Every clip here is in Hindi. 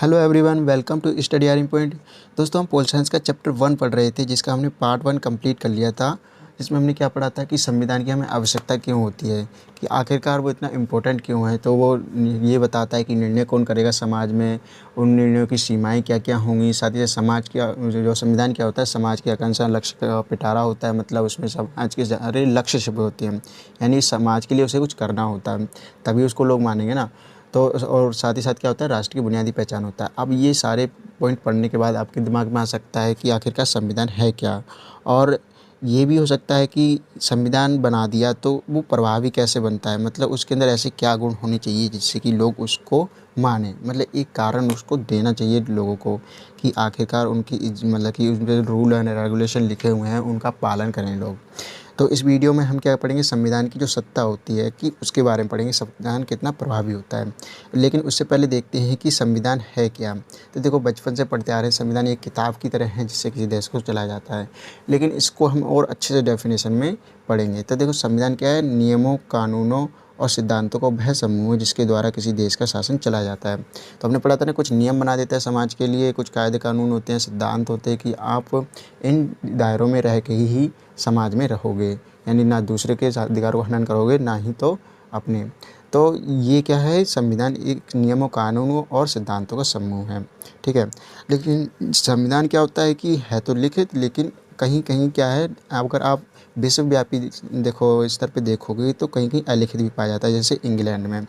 Hello everyone, welcome to study आरिंग पॉइंट। दोस्तों, हम पोल साइंस का चैप्टर 1 पढ़ रहे थे, जिसका हमने पार्ट 1 कंप्लीट कर लिया था। इसमें हमने क्या पढ़ा था कि संविधान की हमें आवश्यकता क्यों होती है, कि आखिरकार वो इतना इम्पोर्टेंट क्यों है। तो वो ये बताता है कि निर्णय कौन करेगा समाज में, उन निर्णयों की सीमाएं क्या क्या होंगी। साथ ही साथ समाज की जो संविधान क्या होता है, समाज की आकांक्षा लक्ष्य का पिटारा होता है। मतलब उसमें समाज के सारे लक्ष्य छिपे होते हैं, यानी समाज के लिए उसे कुछ करना होता है, तभी उसको लोग मानेंगे ना। तो और साथ ही साथ क्या होता है, राष्ट्र की बुनियादी पहचान होता है। अब ये सारे पॉइंट पढ़ने के बाद आपके दिमाग में आ सकता है कि आखिरकार संविधान है क्या, और ये भी हो सकता है कि संविधान बना दिया तो वो प्रभावी कैसे बनता है। मतलब उसके अंदर ऐसे क्या गुण होने चाहिए जिससे कि लोग उसको माने। मतलब एक कारण उसको देना चाहिए लोगों को कि आखिरकार उनकी मतलब कि उसमें रूल एंड रेगुलेशन लिखे हुए हैं उनका पालन करें लोग। तो इस वीडियो में हम क्या पढ़ेंगे, संविधान की जो सत्ता होती है कि उसके बारे में पढ़ेंगे, संविधान कितना प्रभावी होता है। लेकिन उससे पहले देखते हैं कि संविधान है क्या। तो देखो, बचपन से पढ़ते आ रहे हैं, संविधान एक किताब की तरह है जिससे किसी देश को चलाया जाता है। लेकिन इसको हम और अच्छे से डेफिनेशन में पढ़ेंगे। तो देखो, संविधान क्या है, नियमों, कानूनों और सिद्धांतों का वह समूह है जिसके द्वारा किसी देश का शासन चलाया जाता है। तो हमने पढ़ा था ना, कुछ नियम बना देता है समाज के लिए, कुछ कायदे कानून होते हैं, सिद्धांत होते हैं कि आप इन दायरों में रह के ही समाज में रहोगे, यानी ना दूसरे के अधिकारों का हनन करोगे, ना ही तो अपने। तो ये क्या है, संविधान एक नियमों, कानूनों और सिद्धांतों का समूह है। ठीक है। लेकिन संविधान क्या होता है कि है तो लिखित, लेकिन कहीं कहीं क्या है, अगर आप विश्वव्यापी देखो स्तर पे देखोगे तो कहीं कहीं अलिखित भी पाया जाता है। जैसे इंग्लैंड में,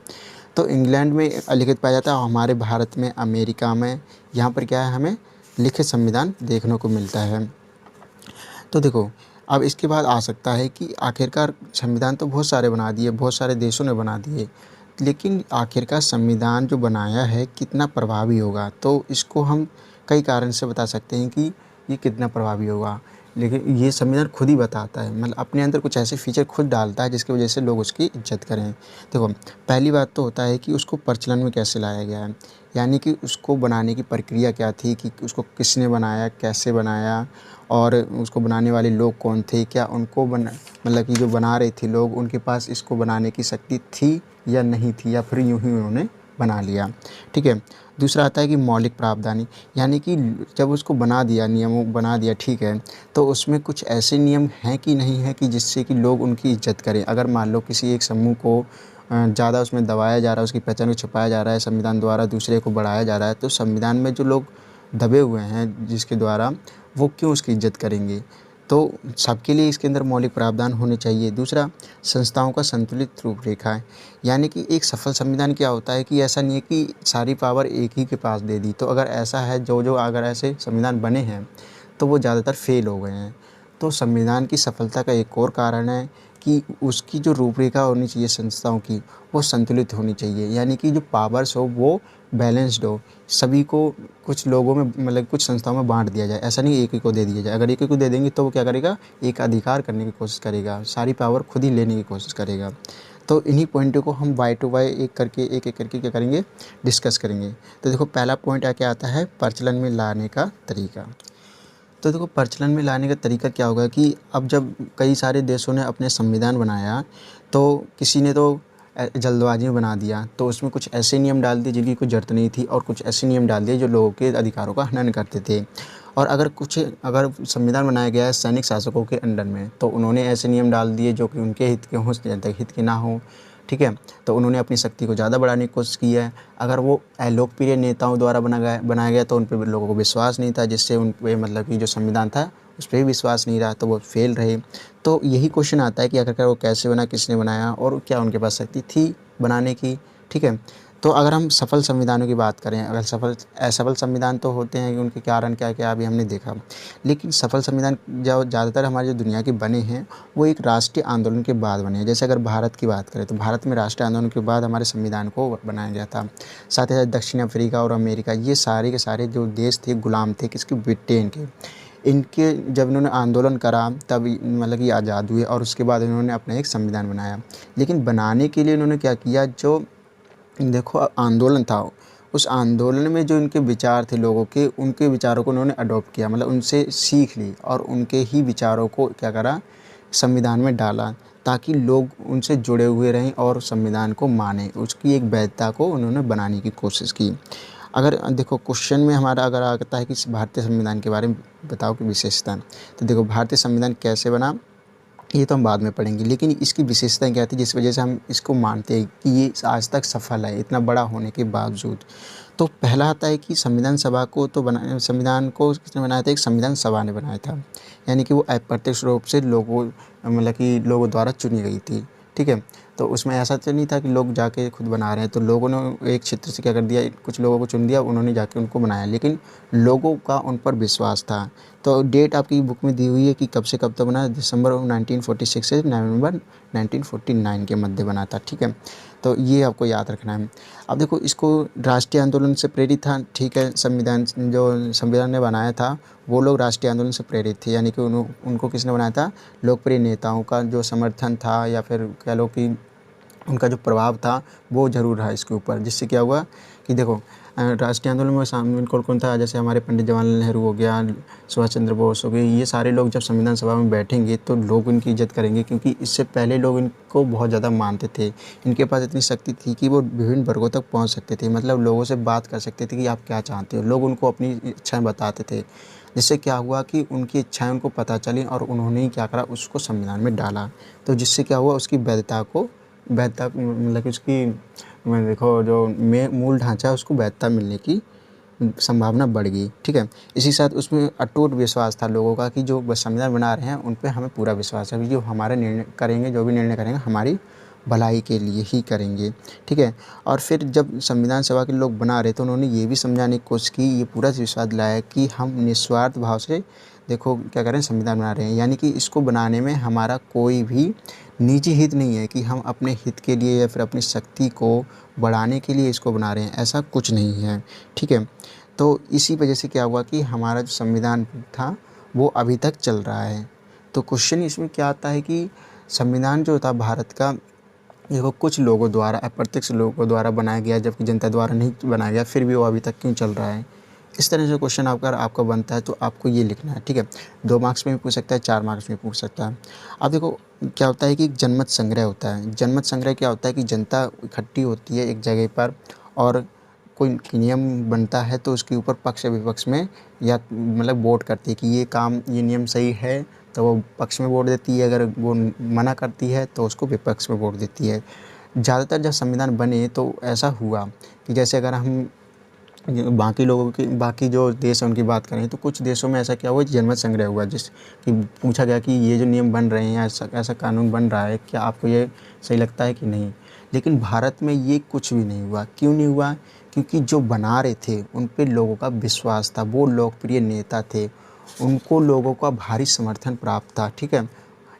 तो इंग्लैंड में अलिखित पाया जाता है, और हमारे भारत में, अमेरिका में, यहाँ पर क्या है, हमें लिखित संविधान देखने को मिलता है। तो देखो, अब इसके बाद आ सकता है कि आखिरकार संविधान तो बहुत सारे बना दिए, बहुत सारे देशों ने बना दिए, लेकिन आखिरकार संविधान जो बनाया है कितना प्रभावी होगा। तो इसको हम कई कारण से बता सकते हैं कि ये कितना प्रभावी होगा। लेकिन ये संविधान खुद ही बताता है, मतलब अपने अंदर कुछ ऐसे फीचर खुद डालता है जिसकी वजह से लोग उसकी इज्जत करें। देखो, पहली बात तो होता है कि उसको प्रचलन में कैसे लाया गया है, यानी कि उसको बनाने की प्रक्रिया क्या थी, कि उसको किसने बनाया, कैसे बनाया, और उसको बनाने वाले लोग कौन थे, क्या उनको मतलब कि जो बना रहे थे लोग, उनके पास इसको बनाने की शक्ति थी या नहीं थी, या फिर यूं ही उन्होंने बना लिया। ठीक है। दूसरा आता है कि मौलिक प्रावधान, यानी कि जब उसको बना दिया, नियमों बना दिया, ठीक है, तो उसमें कुछ ऐसे नियम हैं कि नहीं है कि जिससे कि लोग उनकी इज्जत करें। अगर मान लो किसी एक समूह को ज़्यादा उसमें दबाया जा रहा है, उसकी पहचान को छुपाया जा रहा है, संविधान द्वारा दूसरे को बढ़ाया जा रहा है, तो संविधान में जो लोग दबे हुए हैं जिसके द्वारा, वो क्यों उसकी इज्जत करेंगे। तो सबके लिए इसके अंदर मौलिक प्रावधान होने चाहिए। दूसरा, संस्थाओं का संतुलित रूपरेखा है, यानी कि एक सफल संविधान क्या होता है कि ऐसा नहीं है कि सारी पावर एक ही के पास दे दी। तो अगर ऐसा है, जो जो अगर ऐसे संविधान बने हैं तो वो ज़्यादातर फेल हो गए हैं। तो संविधान की सफलता का एक और कारण है कि उसकी जो रूपरेखा होनी चाहिए संस्थाओं की, वो संतुलित होनी चाहिए, यानी कि जो पावर्स हो वो बैलेंस्ड हो। सभी को, कुछ लोगों में, मतलब कुछ संस्थाओं में बांट दिया जाए, ऐसा नहीं एक ही को दे दिया जाए। अगर एक ही को दे देंगे तो वो क्या करेगा, एक अधिकार करने की कोशिश करेगा, सारी पावर खुद ही लेने की कोशिश करेगा। तो इन्हीं पॉइंटों को हम बाय टू बाय एक एक करके क्या करेंगे, डिस्कस करेंगे। तो देखो, पहला पॉइंट क्या आता है, प्रचलन में लाने का तरीका। तो देखो, प्रचलन में लाने का तरीका क्या होगा कि अब जब कई सारे देशों ने अपने संविधान बनाया, तो किसी ने तो जल्दबाजी में बना दिया, तो उसमें कुछ ऐसे नियम डाल दिए जिनकी कोई ज़रूरत नहीं थी, और कुछ ऐसे नियम डाल दिए जो लोगों के अधिकारों का हनन करते थे। और अगर संविधान बनाया गया है सैनिक शासकों के अंडर में, तो उन्होंने ऐसे नियम डाल दिए जो कि उनके हित के हों, जनता के हित के ना हों। ठीक है। तो उन्होंने अपनी शक्ति को ज़्यादा बढ़ाने की कोशिश की है। अगर वो लोकप्रिय नेताओं द्वारा बनाया गया तो उन पे लोगों को विश्वास नहीं था, जिससे उन पे मतलब कि जो संविधान था उस पर भी विश्वास नहीं रहा, तो वो फेल रहे। तो यही क्वेश्चन आता है कि आखिरकार वो कैसे बना, किसने बनाया, और क्या उनके पास शक्ति थी बनाने की। ठीक है। तो अगर हम सफल संविधानों की बात करें, अगर असफल संविधान तो होते हैं कि उनके कारण क्या क्या अभी हमने देखा, लेकिन सफल संविधान जो ज़्यादातर हमारे जो दुनिया के बने हैं वो एक राष्ट्रीय आंदोलन के बाद बने हैं। जैसे अगर भारत की बात करें तो भारत में राष्ट्रीय आंदोलन के बाद हमारे संविधान को बनाया गया था। साथ ही साथ दक्षिण अफ्रीका और अमेरिका, ये सारे के सारे जो देश थे गुलाम थे किसके, ब्रिटेन के। इनके जब इन्होंने आंदोलन करा तब मतलब कि आज़ाद हुए, और उसके बाद इन्होंने अपना एक संविधान बनाया। लेकिन बनाने के लिए इन्होंने क्या किया, जो देखो आंदोलन था, उस आंदोलन में जो इनके विचार थे लोगों के, उनके विचारों को उन्होंने अडॉप्ट किया, मतलब उनसे सीख ली, और उनके ही विचारों को क्या करा, संविधान में डाला, ताकि लोग उनसे जुड़े हुए रहें और संविधान को माने। उसकी एक वैधता को उन्होंने बनाने की कोशिश की। अगर देखो क्वेश्चन में हमारा अगर आता है कि भारतीय संविधान के बारे में बताओ कि विशेषता, तो देखो भारतीय संविधान कैसे बना ये तो हम बाद में पढ़ेंगे, लेकिन इसकी विशेषताएँ क्या थी जिस वजह से हम इसको मानते हैं कि ये आज तक सफल है इतना बड़ा होने के बावजूद। तो पहला आता है कि संविधान सभा को तो बना संविधान को किसने बनाया था, एक संविधान सभा ने बनाया था। यानी कि वो अप्रत्यक्ष रूप से लोगों मतलब कि लोगों द्वारा चुनी गई थी, ठीक है। तो उसमें ऐसा तो नहीं था कि लोग जाके खुद बना रहे हैं, तो लोगों ने एक क्षेत्र से क्या कर दिया, कुछ लोगों को चुन दिया, उन्होंने जाके उनको बनाया, लेकिन लोगों का उन पर विश्वास था। तो डेट आपकी बुक में दी हुई है कि कब से कब तक बना, दिसंबर 1946 से नवंबर 1949 के मध्य बना था, ठीक है। तो ये आपको याद रखना है। अब देखो इसको राष्ट्रीय आंदोलन से प्रेरित था, ठीक है। जो संविधान ने बनाया था वो लोग राष्ट्रीय आंदोलन से प्रेरित थे, यानी कि उनको किसने बनाया था, लोकप्रिय नेताओं का जो समर्थन था या फिर कह लो कि उनका जो प्रभाव था वो ज़रूर रहा इसके ऊपर। जिससे क्या हुआ कि देखो राष्ट्रीय आंदोलन में शामिल कौन-कौन था, जैसे हमारे पंडित जवाहरलाल नेहरू हो गया, सुभाष चंद्र बोस हो गए, ये सारे लोग जब संविधान सभा में बैठेंगे तो लोग इनकी इज़्ज़त करेंगे, क्योंकि इससे पहले लोग इनको बहुत ज़्यादा मानते थे। इनके पास इतनी शक्ति थी कि वो विभिन्न वर्गों तक पहुँच सकते थे, मतलब लोगों से बात कर सकते थे कि आप क्या चाहते हो। लोग उनको अपनी इच्छाएँ बताते थे। जिससे क्या हुआ कि उनकी इच्छाएँ उनको पता चली और उन्होंने ही क्या करा, उसको संविधान में डाला। तो जिससे क्या हुआ, उसकी वैधता मतलब कि उसकी देखो जो मूल ढांचा है उसको वैधता मिलने की संभावना बढ़ गई, ठीक है। इसी साथ उसमें अटूट विश्वास था लोगों का कि जो बस संविधान बना रहे हैं उन पे हमें पूरा विश्वास है, जो हमारा निर्णय करेंगे, जो भी निर्णय करेंगे हमारी भलाई के लिए ही करेंगे, ठीक है। और फिर जब संविधान सभा के लोग बना रहे तो उन्होंने ये भी समझाने की कोशिश की, ये पूरा विश्वास दिलाया कि हम निस्वार्थ भाव से देखो क्या कर रहे हैं, संविधान बना रहे हैं। यानी कि इसको बनाने में हमारा कोई भी निजी हित नहीं है कि हम अपने हित के लिए या फिर अपनी शक्ति को बढ़ाने के लिए इसको बना रहे हैं, ऐसा कुछ नहीं है, ठीक है। तो इसी वजह से क्या हुआ कि हमारा जो संविधान था वो अभी तक चल रहा है। तो क्वेश्चन इसमें क्या आता है कि संविधान जो था भारत का, देखो कुछ लोगों द्वारा, अप्रत्यक्ष लोगों द्वारा बनाया गया, जबकि जनता द्वारा नहीं बनाया गया, फिर भी वो अभी तक क्यों चल रहा है। इस तरह से क्वेश्चन आपका बनता है तो आपको ये लिखना है, ठीक है। 2 मार्क्स में भी पूछ सकता है, 4 मार्क्स में पूछ सकता है। अब देखो क्या होता है कि जनमत संग्रह होता है। जनमत संग्रह क्या होता है कि जनता इकट्ठी होती है एक जगह पर और कोई नियम बनता है तो उसके ऊपर पक्ष विपक्ष में या मतलब वोट करती है कि ये नियम सही है तो वो पक्ष में वोट देती है, अगर वो मना करती है तो उसको विपक्ष में वोट देती है। ज़्यादातर जब संविधान बने तो ऐसा हुआ कि जैसे अगर हम बाकी जो देश हैं उनकी बात करें तो कुछ देशों में ऐसा क्या हुआ, जनमत संग्रह हुआ जिस कि पूछा गया कि ये जो नियम बन रहे हैं, ऐसा कानून बन रहा है, क्या आपको ये सही लगता है कि नहीं। लेकिन भारत में ये कुछ भी नहीं हुआ। क्यों नहीं हुआ, क्योंकि जो बना रहे थे उन पे लोगों का विश्वास था, वो लोकप्रिय नेता थे, उनको लोगों का भारी समर्थन प्राप्त था, ठीक है।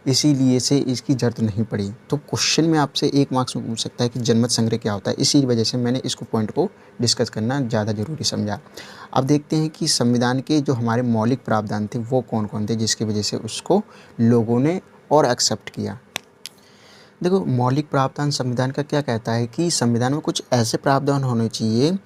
इसीलिए से इसकी ज़रूरत नहीं पड़ी। तो क्वेश्चन में आपसे 1 मार्क्स में पूछ सकता है कि जनमत संग्रह क्या होता है। इसी वजह से मैंने इसको पॉइंट को डिस्कस करना ज़्यादा ज़रूरी समझा। अब देखते हैं कि संविधान के जो हमारे मौलिक प्रावधान थे वो कौन-कौन थे जिसकी वजह से उसको लोगों ने और एक्सेप्ट किया। देखो मौलिक प्रावधान संविधान का क्या कहता है कि संविधान में कुछ ऐसे प्रावधान होने चाहिए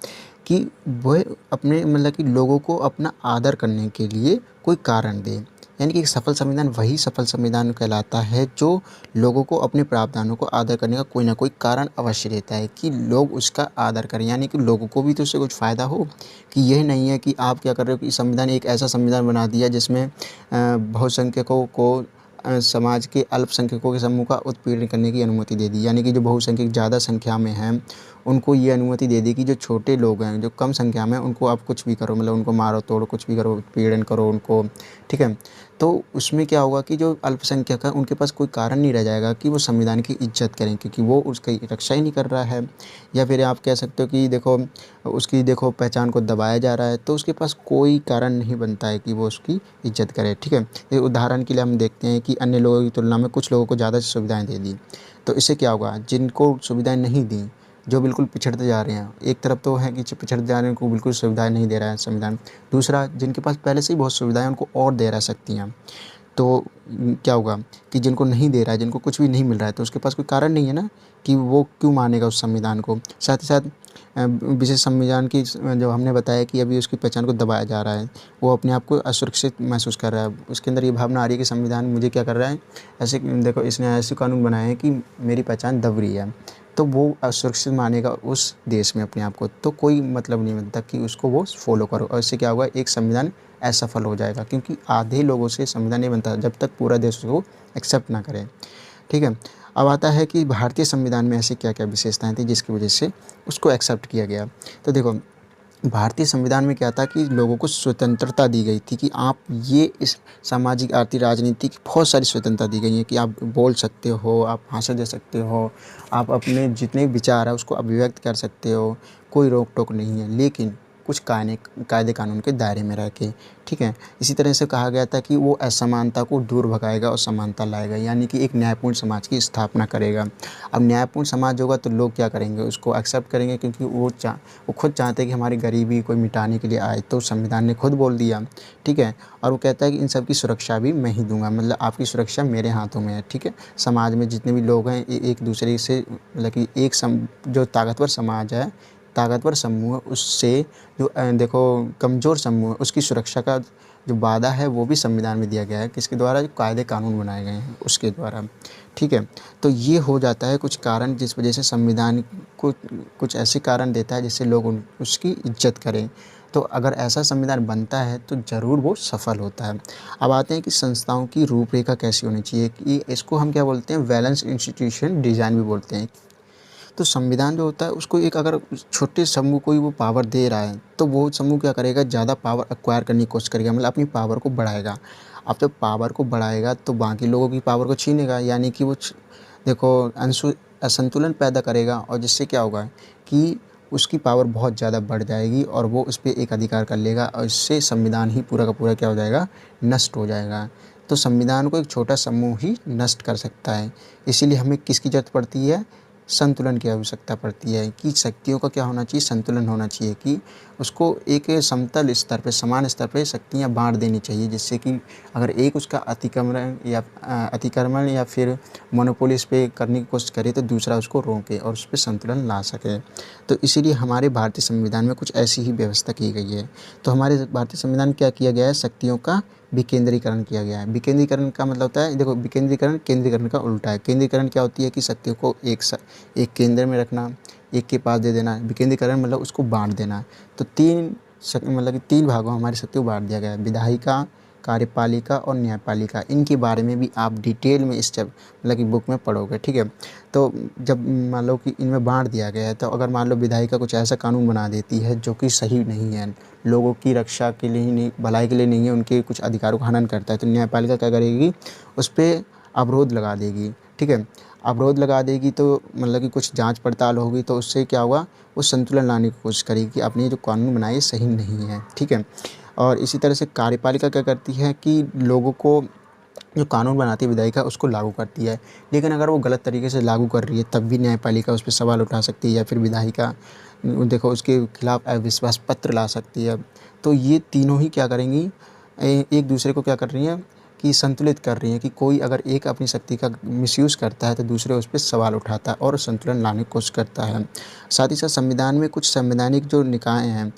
कि वह अपने मतलब कि लोगों को अपना आदर करने के लिए कोई कारण दे। यानी कि एक सफल संविधान वही सफल संविधान कहलाता है जो लोगों को अपने प्रावधानों को आदर करने का कोई ना कोई कारण अवश्य देता है कि लोग उसका आदर करें, यानी कि लोगों को भी तो उससे कुछ फ़ायदा हो। कि यह नहीं है कि आप क्या कर रहे हो कि संविधान एक ऐसा संविधान बना दिया जिसमें बहुसंख्यकों को समाज के अल्पसंख्यकों के समूह का उत्पीड़न करने की अनुमति दे दी। यानी कि जो बहुसंख्यक ज़्यादा संख्या में हैं उनको ये अनुमति दे दी कि जो छोटे लोग हैं, जो कम संख्या में, उनको आप कुछ भी करो, मतलब उनको मारो तोड़ो, कुछ भी करो, उत्पीड़न करो उनको, ठीक है। तो उसमें क्या होगा कि जो अल्पसंख्यक है उनके पास कोई कारण नहीं रह जाएगा कि वो संविधान की इज्जत करें, क्योंकि वो उसकी रक्षा ही नहीं कर रहा है। या फिर आप कह सकते हो कि देखो उसकी पहचान को दबाया जा रहा है, तो उसके पास कोई कारण नहीं बनता है कि वो उसकी इज्जत करे, ठीक है। ये उदाहरण के लिए हम देखते हैं कि अन्य लोगों की तुलना में कुछ लोगों को ज़्यादा सुविधाएँ दे दी, तो इससे क्या होगा, जिनको सुविधाएँ नहीं दी, जो बिल्कुल पिछड़ते जा रहे हैं, एक तरफ तो है कि जो पिछड़ते जा रहे हैं उनको बिल्कुल सुविधाएँ नहीं दे रहा है संविधान, दूसरा जिनके पास पहले से ही बहुत सुविधाएँ हैं उनको और दे रहा है शक्तियाँ। तो क्या होगा कि जिनको नहीं दे रहा है, जिनको कुछ भी नहीं मिल रहा है, तो उसके पास कोई कारण नहीं है ना कि वो क्यों मानेगा उस संविधान को। साथ ही साथ विशेष संविधान की जो हमने बताया कि अभी उसकी पहचान को दबाया जा रहा है, वो अपने आप को असुरक्षित महसूस कर रहा है। उसके अंदर ये भावना आ रही है कि संविधान मुझे क्या कर रहा है, ऐसे देखो इसने ऐसे कानून बनाए हैं कि मेरी पहचान दब रही है, तो वो असुरक्षित मानेगा उस देश में अपने आप को, तो कोई मतलब नहीं बनता कि उसको वो फॉलो करो। और इससे क्या होगा, एक संविधान असफल हो जाएगा, क्योंकि आधे लोगों से संविधान नहीं बनता जब तक पूरा देश उसको एक्सेप्ट ना करे। ठीक है। अब आता है कि भारतीय संविधान में ऐसी क्या क्या विशेषताएं थी जिसकी वजह से उसको एक्सेप्ट किया गया। तो देखो, भारतीय संविधान में क्या था कि लोगों को स्वतंत्रता दी गई थी कि आप ये इस सामाजिक, आर्थिक, राजनीतिक बहुत सारी स्वतंत्रता दी गई है कि आप बोल सकते हो, आप भाषण दे सकते हो, आप अपने जितने विचार है उसको अभिव्यक्त कर सकते हो, कोई रोक टोक नहीं है, लेकिन कुछ कायदे कानून के दायरे में रह के। ठीक है। इसी तरह से कहा गया था कि वो असमानता को दूर भगाएगा और समानता लाएगा, यानी कि एक न्यायपूर्ण समाज की स्थापना करेगा। अब न्यायपूर्ण समाज होगा तो लोग क्या करेंगे, उसको एक्सेप्ट करेंगे, क्योंकि वो खुद चाहते हैं कि हमारी गरीबी कोई मिटाने के लिए आए, तो संविधान ने खुद बोल दिया। ठीक है। और वो कहता है कि इन सब की सुरक्षा भी मैं ही दूंगा, मतलब आपकी सुरक्षा मेरे हाथों में है। ठीक है। समाज में जितने भी लोग हैं एक दूसरे से, मतलब कि जो ताकतवर समाज है, ताकतवर समूह है, उससे जो देखो कमज़ोर समूह है उसकी सुरक्षा का जो वादा है वो भी संविधान में दिया गया है, किसके द्वारा, जो कायदे कानून बनाए गए हैं उसके द्वारा। ठीक है। तो ये हो जाता है कुछ कारण जिस वजह से संविधान को कुछ ऐसे कारण देता है जिससे लोग उसकी इज्जत करें। तो अगर ऐसा संविधान बनता है तो ज़रूर वो सफल होता है। अब आते हैं कि संस्थाओं की रूपरेखा कैसी होनी चाहिए, कि इसको हम क्या बोलते हैं, बैलेंस इंस्टीट्यूशन डिज़ाइन भी बोलते हैं। तो संविधान जो होता है उसको एक, अगर छोटे समूह को ही वो पावर दे रहा है तो वो समूह क्या करेगा, ज़्यादा पावर एक्वायर करने की कोशिश करेगा, मतलब अपनी पावर को बढ़ाएगा। अब जब पावर को बढ़ाएगा तो बाकी लोगों की पावर को छीनेगा, यानी कि वो देखो असंतुलन पैदा करेगा, और जिससे क्या होगा कि उसकी पावर बहुत ज़्यादा बढ़ जाएगी और वो उस पर एक अधिकार कर लेगा, और इससे संविधान ही पूरा का पूरा क्या हो जाएगा, नष्ट हो जाएगा। तो संविधान को एक छोटा समूह ही नष्ट कर सकता है। इसीलिए हमें किसकी ज़रूरत पड़ती है, संतुलन की आवश्यकता पड़ती है, कि शक्तियों का क्या होना चाहिए, संतुलन होना चाहिए, कि उसको एक समतल स्तर पे, समान स्तर पे शक्तियाँ बाँट देनी चाहिए, जिससे कि अगर एक उसका अतिक्रमण या फिर मोनोपोली इस पे करने की कोशिश करे तो दूसरा उसको रोके और उस पे संतुलन ला सके। तो इसीलिए हमारे भारतीय संविधान में कुछ ऐसी ही व्यवस्था की गई है। तो हमारे भारतीय संविधान क्या किया गया है, शक्तियों का विकेंद्रीकरण किया गया है। विकेंद्रीकरण का मतलब होता है, देखो विकेंद्रीकरण केंद्रीकरण का उल्टा है। केंद्रीकरण क्या होती है कि शक्तियों को एक केंद्र में रखना, एक के पास दे देना। विकेंद्रीकरण मतलब उसको बाँट देना। तो मतलब कि 3 भागों में हमारी शक्ति को बाँट दिया गया है, विधायिका, कार्यपालिका और न्यायपालिका। इनके बारे में भी आप डिटेल में इस मतलब कि बुक में पढ़ोगे। ठीक है। तो जब मान लो कि इनमें बाँट दिया गया है, तो अगर मान लो विधायिका कुछ ऐसा कानून बना देती है जो कि सही नहीं है, लोगों की रक्षा के लिए ही नहीं, भलाई के लिए नहीं है, उनके कुछ अधिकारों का हनन करता है, तो न्यायपालिका क्या करेगी, उस पे अवरोध लगा देगी। ठीक है। अवरोध लगा देगी तो मतलब कि कुछ जाँच पड़ताल होगी, तो उससे क्या होगा, वो संतुलन लाने की कोशिश करेगी कि आपने जो कानून बनाए ये सही नहीं है। ठीक है। और इसी तरह से कार्यपालिका क्या करती है कि लोगों को, जो कानून बनाती है विधायिका, उसको लागू करती है। लेकिन अगर वो गलत तरीके से लागू कर रही है तब भी न्यायपालिका उस पे सवाल उठा सकती है, या फिर विधायिका देखो उसके खिलाफ अविश्वास पत्र ला सकती है। तो ये तीनों ही क्या करेंगी, एक दूसरे को क्या कर रही हैं कि संतुलित कर रही हैं, कि कोई अगर एक अपनी शक्ति का मिसयूज़ करता है तो दूसरे उस पे सवाल उठाता है और संतुलन लाने की कोशिश करता है। साथ ही साथ संविधान में कुछ संवैधानिक जो निकाय हैं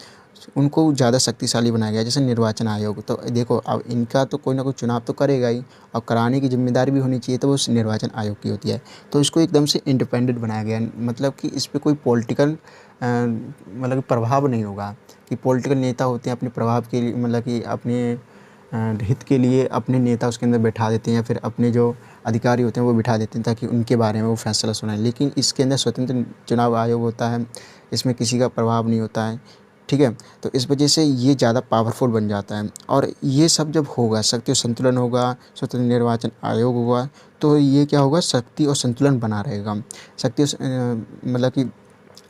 उनको ज़्यादा शक्तिशाली बनाया गया है, जैसे निर्वाचन आयोग। तो देखो अब इनका तो कोई ना कोई चुनाव तो करेगा ही, और कराने की ज़िम्मेदारी भी होनी चाहिए, तो वो उस निर्वाचन आयोग की होती है। तो इसको एकदम से इंडिपेंडेंट बनाया गया है, मतलब कि इस पे कोई पॉलिटिकल मतलब कि प्रभाव नहीं होगा, कि पॉलिटिकल नेता होते हैं अपने प्रभाव के लिए, मतलब कि अपने हित के लिए अपने नेता उसके अंदर बैठा देते हैं, या फिर अपने जो अधिकारी होते हैं वो बिठा देते हैं ताकि उनके बारे में वो फैसला सुनाएं। लेकिन इसके अंदर स्वतंत्र चुनाव आयोग होता है, इसमें किसी का प्रभाव नहीं होता है। ठीक है। तो इस वजह से ये ज़्यादा पावरफुल बन जाता है, और ये सब जब होगा, शक्ति और संतुलन होगा, स्वतंत्र निर्वाचन आयोग होगा, तो ये क्या होगा, शक्ति और संतुलन बना रहेगा। शक्ति मतलब कि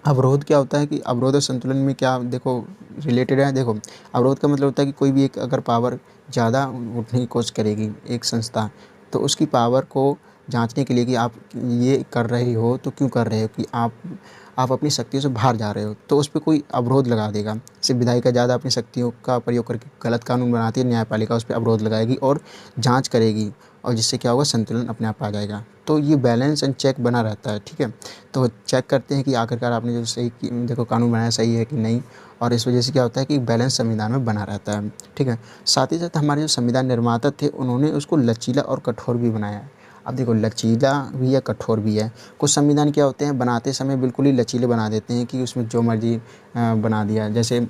अवरोध क्या होता है, कि अवरोध और संतुलन में क्या देखो रिलेटेड है। देखो अवरोध का मतलब होता है कि कोई भी एक अगर पावर ज़्यादा उठने की कोशिश करेगी एक संस्था, तो उसकी पावर को जांचने के लिए कि आप ये कर रहे हो तो क्यों कर रहे हो, कि आप अपनी शक्तियों से बाहर जा रहे हो, तो उस पे कोई अवरोध लगा देगा। जैसे विधायिका ज़्यादा अपनी शक्तियों का प्रयोग करके गलत कानून बनाती है, न्यायपालिका उस पे अवरोध लगाएगी और जाँच करेगी, और जिससे क्या होगा, संतुलन अपने आप आ जाएगा। तो ये बैलेंस एंड चेक बना रहता है। ठीक है। तो चेक करते हैं कि आखिरकार आपने जो सही देखो कानून बनाया सही है कि नहीं, और इस वजह से क्या होता है कि बैलेंस संविधान में बना रहता है। ठीक है। साथ ही साथ हमारे जो संविधान निर्माता थे उन्होंने उसको लचीला और कठोर भी बनाया है। अब देखो लचीला भी है, कठोर भी है। कुछ संविधान क्या होते हैं, बनाते समय बिल्कुल ही लचीले बना देते हैं कि उसमें जो मर्ज़ी बना दिया। जैसे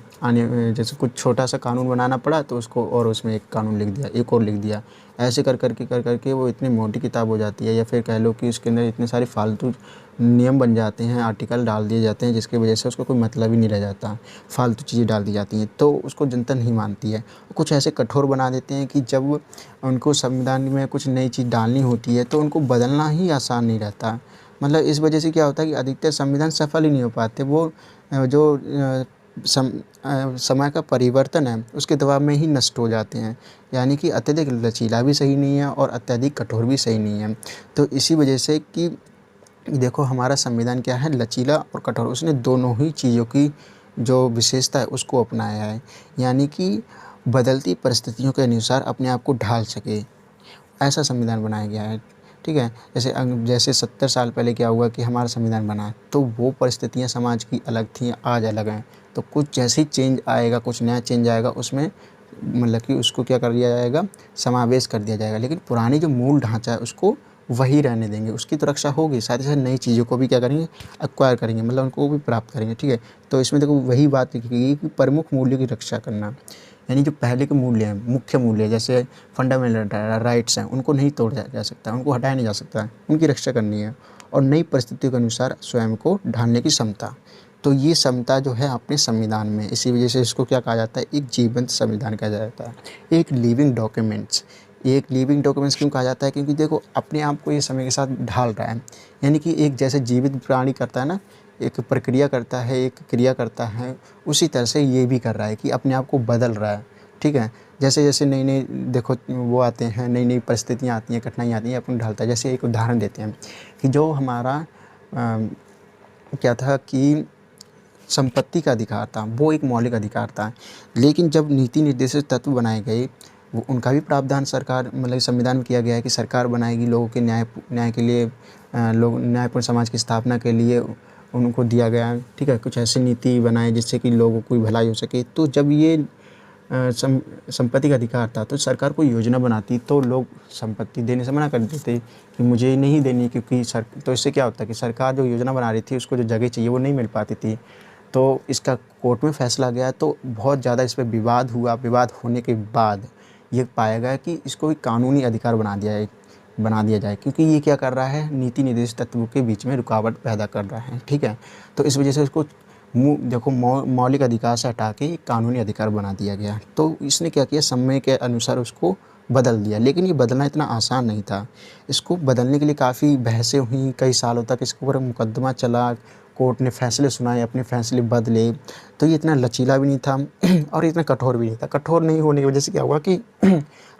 कुछ छोटा-सा कानून बनाना पड़ा तो उसको और उसमें एक कानून लिख दिया, एक और लिख दिया। ऐसे कर के वो इतनी मोटी किताब हो जाती है, या फिर कह लो कि उसके अंदर इतने सारे फालतू नियम बन जाते हैं, आर्टिकल डाल दिए जाते हैं, जिसकी वजह से उसका कोई मतलब ही नहीं रह जाता। फालतू चीज़ें डाल दी जाती हैं, तो उसको जनता नहीं मानती है। कुछ ऐसे कठोर बना देते हैं कि जब उनको संविधान में कुछ नई चीज़ डालनी होती है तो उनको बदलना ही आसान नहीं रहता। मतलब इस वजह से क्या होता है कि अधिकतर संविधान सफल ही नहीं हो पाते। वो जो समय का परिवर्तन है उसके दबाव में ही नष्ट हो जाते हैं। यानी कि अत्यधिक लचीला भी सही नहीं है और अत्यधिक कठोर भी सही नहीं है। तो इसी वजह से कि देखो हमारा संविधान क्या है, लचीला और कठोर, उसने दोनों ही चीज़ों की जो विशेषता है उसको अपनाया है। यानी कि बदलती परिस्थितियों के अनुसार अपने आप को ढाल सके, ऐसा संविधान बनाया गया है। ठीक है? जैसे 70 साल पहले क्या हुआ कि हमारा संविधान बना, तो वो परिस्थितियाँ समाज की अलग थीं, आज अलग हैं। तो कुछ जैसे ही चेंज आएगा, कुछ नया चेंज आएगा, उसमें मतलब कि उसको क्या कर दिया जाएगा, समावेश कर दिया जाएगा। लेकिन पुरानी जो मूल ढाँचा है उसको वही रहने देंगे, उसकी तो रक्षा होगी, साथ ही साथ नई चीज़ों को भी क्या करेंगे, एक्वायर करेंगे, मतलब उनको भी प्राप्त करेंगे। ठीक है? तो इसमें देखो वही बात लिखी गई है कि प्रमुख मूल्यों की रक्षा करना। यानी जो पहले के मूल्य हैं, मुख्य मूल्य जैसे फंडामेंटल राइट्स हैं, उनको नहीं तोड़ा जा सकता, उनको हटाया नहीं जा सकता, उनकी रक्षा करनी है। और नई परिस्थितियों के अनुसार स्वयं को ढालने की क्षमता। तो ये क्षमता जो है अपने संविधान में, इसी वजह से इसको क्या कहा जाता है, एक जीवंत संविधान कहा जाता है, एक लिविंग डॉक्यूमेंट्स। एक लिविंग डॉक्यूमेंट्स क्यों कहा जाता है, क्योंकि देखो अपने आप को ये समय के साथ ढाल रहा है। यानी कि एक जैसे जीवित प्राणी करता है ना, एक प्रक्रिया करता है, एक क्रिया करता है, उसी तरह से ये भी कर रहा है कि अपने आप को बदल रहा है। ठीक है? जैसे-जैसे नई-नई देखो वो आते हैं, नई-नई परिस्थितियाँ आती हैं, कठिनाइयाँ आती हैं, अपन ढलता है। जैसे एक उदाहरण देते हैं कि जो हमारा क्या था कि संपत्ति का अधिकार था, वो एक मौलिक अधिकार था। लेकिन जब नीति निर्देशित तत्व बनाए गए, वो उनका भी प्रावधान सरकार मतलब संविधान में किया गया है कि सरकार बनाएगी, लोगों के न्याय के लिए लोग न्यायपूर्ण समाज की स्थापना के लिए उनको दिया गया है। ठीक है? कुछ ऐसी नीति बनाए जिससे कि लोगों की भलाई हो सके। तो जब ये संपत्ति का अधिकार था तो सरकार कोई योजना बनाती तो लोग संपत्ति देने से मना कर देते कि मुझे नहीं देनी, क्योंकि तो इससे क्या होता कि सरकार जो योजना बना रही थी उसको जो जगह चाहिए वो नहीं मिल पाती थी। तो इसका कोर्ट में फैसला गया तो बहुत ज़्यादा इस पे विवाद हुआ। विवाद होने के बाद ये पाया गया कि इसको एक कानूनी अधिकार बना दिया जाए, क्योंकि ये क्या कर रहा है, नीति निर्देशित तत्वों के बीच में रुकावट पैदा कर रहा है। ठीक है? तो इस वजह से उसको देखो मौलिक अधिकार से हटा के एक कानूनी अधिकार बना दिया गया। तो इसने क्या किया, समय के अनुसार उसको बदल दिया। लेकिन ये बदलना इतना आसान नहीं था। इसको बदलने के लिए काफ़ी बहसें हुईं, कई सालों तक इसके ऊपर मुकदमा चला, कोर्ट ने फैसले सुनाए, अपने फैसले बदले। तो ये इतना लचीला भी नहीं था और इतना कठोर भी नहीं था। कठोर नहीं होने की वजह से क्या हुआ कि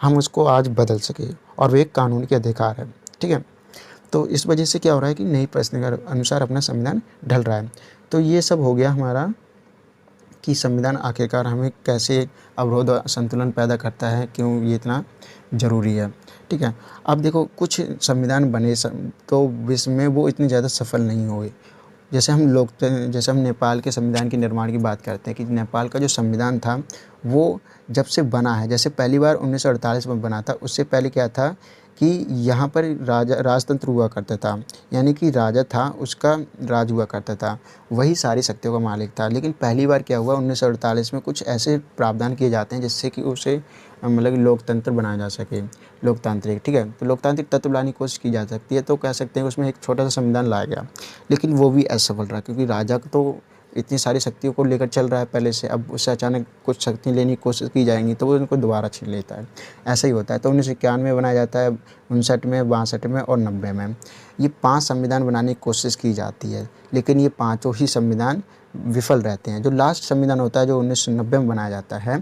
हम उसको आज बदल सके, और वो एक कानून के अधिकार है। ठीक है? तो इस वजह से क्या हो रहा है कि नई परिस्थिति के अनुसार अपना संविधान ढल रहा है। तो ये सब हो गया हमारा कि संविधान आखिरकार हमें कैसे अवरोध और असंतुलन पैदा करता है, क्यों ये इतना ज़रूरी है। ठीक है? अब देखो कुछ संविधान बने तो विश्व में वो इतने ज़्यादा सफल नहीं हुए। जैसे हम नेपाल के संविधान के निर्माण की बात करते हैं कि नेपाल का जो संविधान था वो जब से बना है, जैसे पहली बार 1948 में बना था, उससे पहले क्या था कि यहाँ पर राजतंत्र हुआ करता था। यानी कि राजा था, उसका राज हुआ करता था, वही सारी शक्तियों का मालिक था। लेकिन पहली बार क्या हुआ 1948 में कुछ ऐसे प्रावधान किए जाते हैं जिससे कि उसे मतलब लोकतंत्र बनाया जा सके, लोकतांत्रिक। ठीक है? तो लोकतांत्रिक तत्व लाने की कोशिश की जा सकती है, तो कह सकते हैं उसमें एक छोटा-सा संविधान लाया गया। लेकिन वो भी असफल रहा, क्योंकि राजा को तो इतनी सारी शक्तियों को लेकर चल रहा है पहले से, अब उससे अचानक कुछ शक्ति लेने की कोशिश की जाएँगी तो वो उनको दोबारा छीन लेता है। ऐसा ही होता है। तो 1991 में बनाया जाता है, 59 में, 62 में और 90 में। ये 5 संविधान बनाने की कोशिश की जाती है, लेकिन ये पाँचों ही संविधान विफल रहते हैं। जो लास्ट संविधान होता है जो 1990 में बनाया जाता है,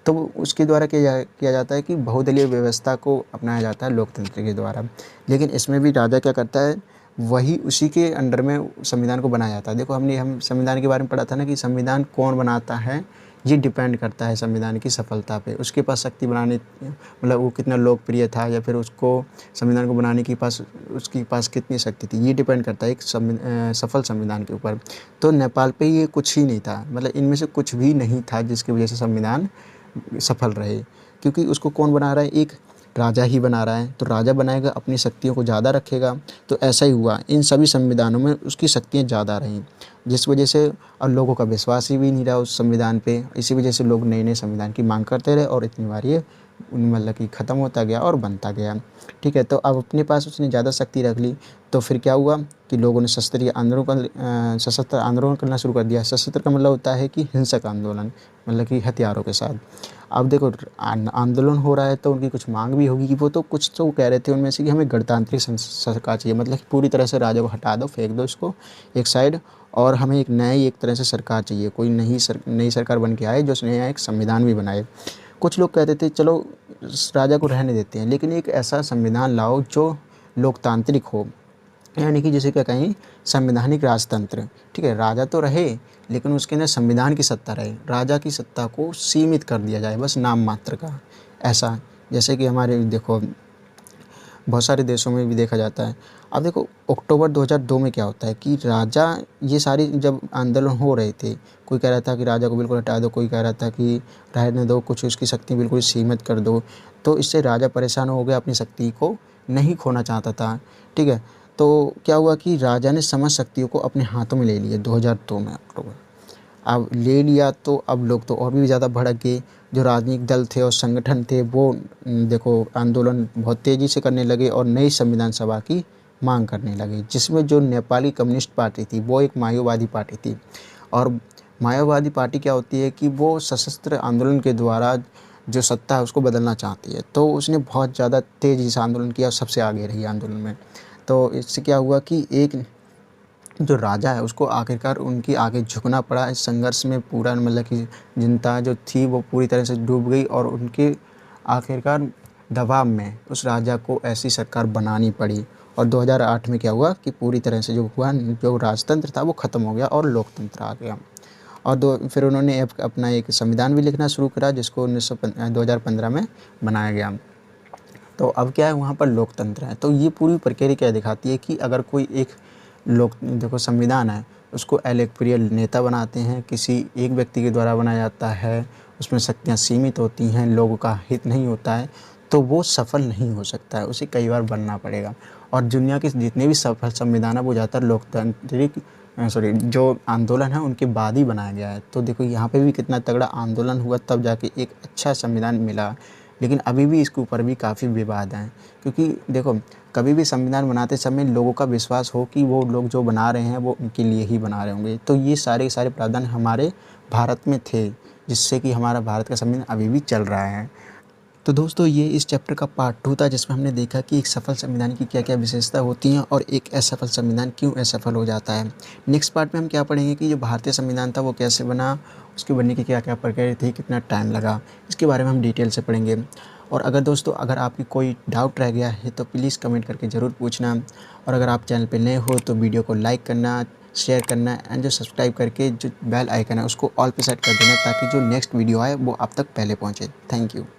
तो उसके द्वारा किया जाता है कि बहुदलीय व्यवस्था को अपनाया जाता है लोकतंत्र के द्वारा। लेकिन इसमें भी राजा क्या करता है, वही उसी के अंडर में संविधान को बनाया जाता है। देखो हम संविधान के बारे में पढ़ा था ना कि संविधान कौन बनाता है, ये डिपेंड करता है संविधान की सफलता पे। उसके पास शक्ति बनाने मतलब वो कितना लोकप्रिय था, या फिर उसको संविधान को बनाने के पास उसके पास कितनी शक्ति थी, ये डिपेंड करता है एक सफल संविधान के ऊपर। तो नेपाल पे ये कुछ ही नहीं था, मतलब इनमें से कुछ भी नहीं था जिसकी वजह से संविधान सफल रहे। क्योंकि उसको कौन बना रहा है, एक राजा ही बना रहा है, तो राजा बनाएगा, अपनी शक्तियों को ज़्यादा रखेगा। तो ऐसा ही हुआ, इन सभी संविधानों में उसकी शक्तियाँ ज़्यादा रहीं, जिस वजह से और लोगों का विश्वास ही भी नहीं रहा उस संविधान पे। इसी वजह से लोग नए-नए संविधान की माँग करते रहे और इतनी बार ये मतलब कि ख़त्म होता गया और बनता गया। ठीक है, तो अब अपने पास उसने ज़्यादा शक्ति रख ली, तो फिर क्या हुआ कि लोगों ने सशस्त्र आंदोलन करना शुरू कर दिया। सशस्त्र का मतलब होता है कि हिंसक आंदोलन, मतलब कि हथियारों के साथ। अब देखो आंदोलन हो रहा है तो उनकी कुछ मांग भी होगी कि वो तो कुछ तो कह रहे थे उनमें से कि हमें गणतांत्रिक सरकार चाहिए, मतलब कि पूरी तरह से राजा को हटा दो, फेंक दो इसको एक साइड, और हमें एक नई एक तरह से सरकार चाहिए, कोई नई सरकार बन के आए जो नया एक संविधान भी बनाए। कुछ लोग कहते थे चलो राजा को रहने देते हैं, लेकिन एक ऐसा संविधान लाओ जो लोकतांत्रिक हो, यानी कि जिसे क्या कहें, संवैधानिक राजतंत्र। ठीक है, राजा तो रहे लेकिन उसके अंदर संविधान की सत्ता रहे, राजा की सत्ता को सीमित कर दिया जाए बस नाम मात्र का। ऐसा जैसे कि हमारे देखो बहुत सारे देशों में भी देखा जाता है। अब देखो अक्टूबर 2002 में क्या होता है कि राजा, ये सारी जब आंदोलन हो रहे थे, कोई कह रहा था कि राजा को बिल्कुल हटा दो, कोई कह रहा था कि रहने दो, कुछ उसकी शक्ति बिल्कुल सीमित कर दो। तो इससे राजा परेशान हो गया, अपनी शक्ति को नहीं खोना चाहता था। ठीक है, तो क्या हुआ कि राजा ने समस्त शक्तियों को अपने हाथों में ले लिया 2002 में अक्टूबर। अब ले लिया तो अब लोग तो और भी ज़्यादा भड़क गए। जो राजनीतिक दल थे और संगठन थे वो देखो आंदोलन बहुत तेज़ी से करने लगे और नई संविधान सभा की मांग करने लगे, जिसमें जो नेपाली कम्युनिस्ट पार्टी थी वो एक माओवादी पार्टी थी। और माओवादी पार्टी क्या होती है कि वो सशस्त्र आंदोलन के द्वारा जो सत्ता है उसको बदलना चाहती है। तो उसने बहुत ज़्यादा तेज़ी से आंदोलन किया और सबसे आगे रही आंदोलन में। तो इससे क्या हुआ कि एक जो राजा है उसको आखिरकार उनकी आगे झुकना पड़ा इस संघर्ष में। पूरा मतलब कि जनता जो थी वो पूरी तरह से डूब गई और उनके आखिरकार दबाव में उस राजा को ऐसी सरकार बनानी पड़ी। और 2008 में क्या हुआ कि पूरी तरह से जो हुआ, जो राजतंत्र था वो ख़त्म हो गया और लोकतंत्र आ गया। और फिर उन्होंने अपना एक संविधान भी लिखना शुरू करा जिसको 2015 में बनाया गया। तो अब क्या है, वहाँ पर लोकतंत्र है। तो ये पूरी प्रक्रिया क्या दिखाती है कि अगर कोई एक देखो संविधान है, उसको लोकप्रिय नेता बनाते हैं, किसी एक व्यक्ति के द्वारा बनाया जाता है, उसमें शक्तियाँ सीमित होती हैं, लोगों का हित नहीं होता है, तो वो सफल नहीं हो सकता है, उसे कई बार बनना पड़ेगा। और दुनिया के जितने भी सफल संविधान है वो ज़्यादातर लोकतांत्रिक जो आंदोलन है उनके बाद ही बनाया गया है। तो देखो यहाँ पे भी कितना तगड़ा आंदोलन हुआ तब जाके एक अच्छा संविधान मिला। लेकिन अभी भी इसके ऊपर भी काफ़ी विवाद हैं, क्योंकि देखो कभी भी संविधान बनाते समय लोगों का विश्वास हो कि वो लोग जो बना रहे हैं वो उनके लिए ही बना रहे होंगे। तो ये सारे प्रावधान हमारे भारत में थे, जिससे कि हमारा भारत का संविधान अभी भी चल रहा है। तो दोस्तों ये इस चैप्टर का पार्ट 2 था, जिसमें हमने देखा कि एक सफल संविधान की क्या क्या विशेषता होती हैं और एक असफल संविधान क्यों असफल हो जाता है। नेक्स्ट पार्ट में हम क्या पढ़ेंगे कि जो भारतीय संविधान था वो कैसे बना, उसके बनने की क्या क्या प्रक्रिया थी, कितना टाइम लगा, इसके बारे में हम डिटेल से पढ़ेंगे। और अगर दोस्तों अगर आपकी कोई डाउट रह गया है तो प्लीज़ कमेंट करके ज़रूर पूछना। और अगर आप चैनल पर नए हो तो वीडियो को लाइक करना, शेयर करना एंड जो सब्सक्राइब करके जो बेल आइकन है उसको ऑल पे सेट कर देना, ताकि जो नेक्स्ट वीडियो आए वो आप तक पहले पहुँचे। Thank you.